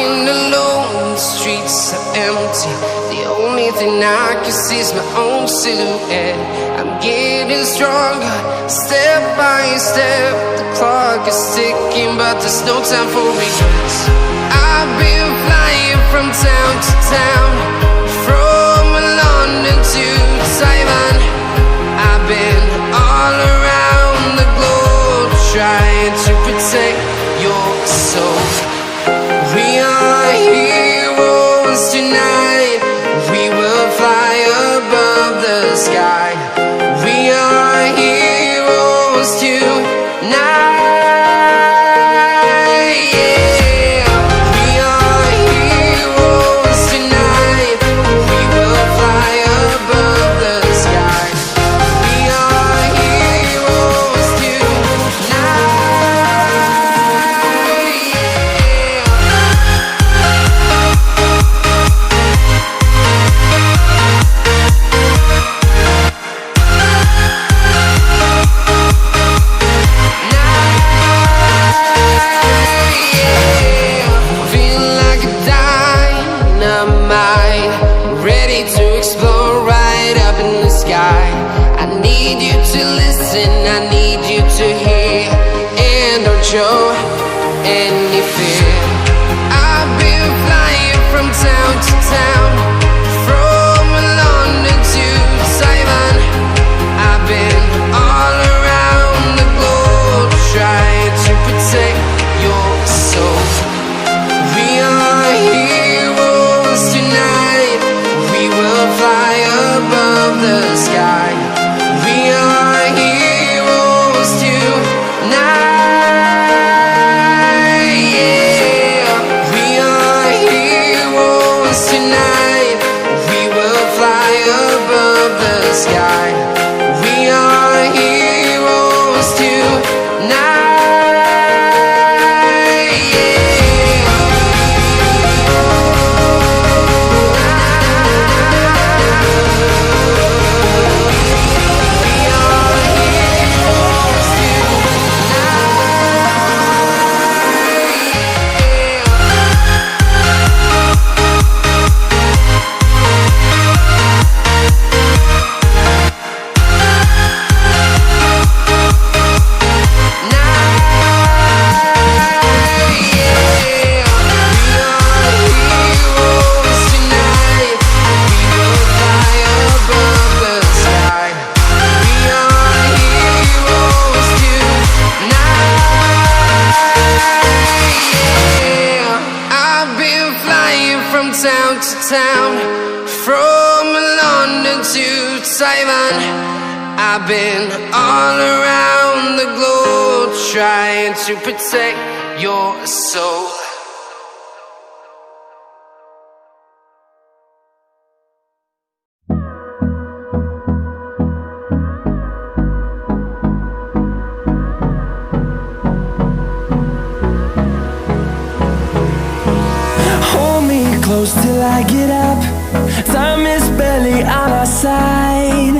Walking alone, the streets are empty. The only thing I can see is my own silhouette. I'm getting stronger, step by step. The clock is ticking, but there's no time for regrets. I've been flying from town to town, from London to Taiwan. I've been all around the globe, trying to protect your soul. We are heroes tonight. We will fly above the sky. We are heroes tonight. Yeah. We are heroes tonight. We will fly above the sky. We are heroes tonight. I need you to hear, and don't show any fear. I've been flying from town to town, from London to Taiwan. I've been all around the globe, trying to protect your soul. We are heroes tonight. We will fly above the sky. We are heroes tonight. Yeah. We are heroes tonight. We will fly above the sky. We are heroes tonight. Town to town, from London to Taiwan. I've been all around the globe, trying to protect your soul. Close till I get up. Time is barely on our side.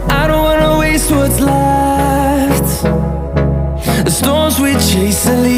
I don't wanna waste what's left. The storms we chase are leaving.